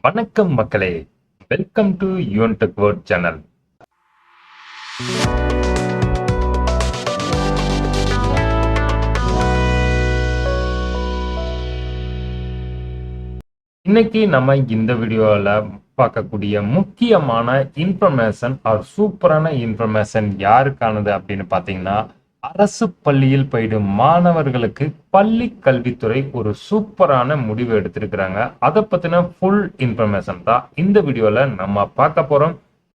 வணக்கம் மக்களே, welcome to Yuvan tech world channel. இன்னைக்கு நம்ம இந்த வீடியோல பார்க்கக்கூடிய முக்கியமான இன்ஃபர்மேஷன் சூப்பரான இன்ஃபர்மேஷன் யாருக்கானது அப்படின்னு பார்த்தீங்கன்னா, அரசு பள்ளியில் பயிலும் மாணவர்களுக்கு பள்ளி கல்வித்துறை ஒரு சூப்பரான முடிவு எடுத்திருக்கிறாங்க. அதை பத்தின ஃபுல் இன்ஃபர்மேஷன் தான் இந்த வீடியோல நம்ம பார்க்க போறோம்.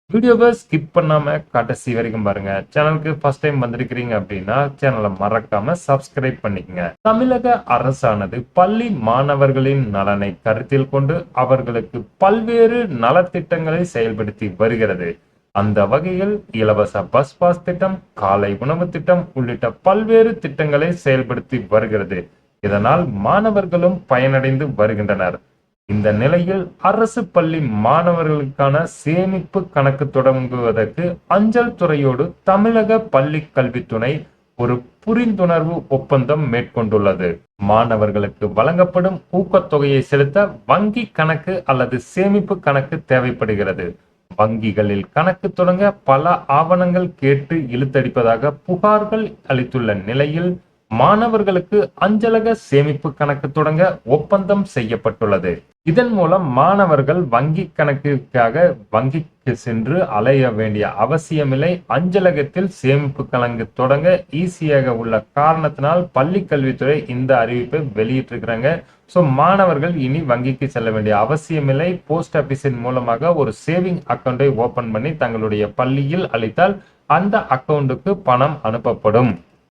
வீடியோவை ஸ்கிப் பண்ணாம கடைசி வரைக்கும் பாருங்க. சேனலுக்கு ஃபர்ஸ்ட் டைம் வந்திருக்கிறீங்க அப்படின்னா சேனலை மறக்காம சப்ஸ்கிரைப் பண்ணிக்கங்க. தமிழக அரசானது பள்ளி மாணவர்களின் நலனை கருத்தில் கொண்டு அவர்களுக்கு பல்வேறு நலத்திட்டங்களை செயல்படுத்தி வருகிறது. அந்த வகையில் இலவச பஸ் பாஸ் திட்டம், காலை உணவு திட்டம் உள்ளிட்ட பல்வேறு திட்டங்களை செயல்படுத்தி வருகிறது. இதனால் மாணவர்களும் பயனடைந்து வருகின்றனர். இந்த நிலையில் அரசு பள்ளி மாணவர்களுக்கான சேமிப்பு கணக்கு தொடங்குவதற்கு அஞ்சல் துறையோடு தமிழக பள்ளி கல்வித்துறை ஒரு புரிந்துணர்வு ஒப்பந்தம் மேற்கொண்டுள்ளது. மாணவர்களுக்கு வழங்கப்படும் ஊக்கத்தொகையை செலுத்த வங்கி கணக்கு அல்லது சேமிப்பு கணக்கு தேவைப்படுகிறது. வங்கிகளில் கணக்கு தொடங்க பல ஆவணங்கள் கேட்டு இழுத்தடிப்பதாக புகார்கள் அளித்துள்ள நிலையில் மாணவர்களுக்கு அஞ்சலக சேமிப்பு கணக்கு தொடங்க ஒப்பந்தம் செய்யப்பட்டுள்ளது. இதன் மூலம் மாணவர்கள் வங்கி கணக்கிற்காக வங்கிக்கு சென்று அலைய வேண்டிய அவசியமில்லை. அஞ்சலகத்தில் சேமிப்பு கணக்கு தொடங்க ஈஸியாக உள்ள காரணத்தினால் பள்ளி கல்வித்துறை இந்த அறிவிப்பை வெளியிட்டிருக்கிறாங்க. ஸோ மாணவர்கள் இனி வங்கிக்கு செல்ல வேண்டிய அவசியமில்லை. போஸ்ட் ஆபீஸின் மூலமாக ஒரு சேவிங் அக்கௌண்டை ஓபன் பண்ணி தங்களுடைய பள்ளியில் அளித்தால் அந்த அக்கௌண்ட்டுக்கு பணம் அனுப்பப்படும்.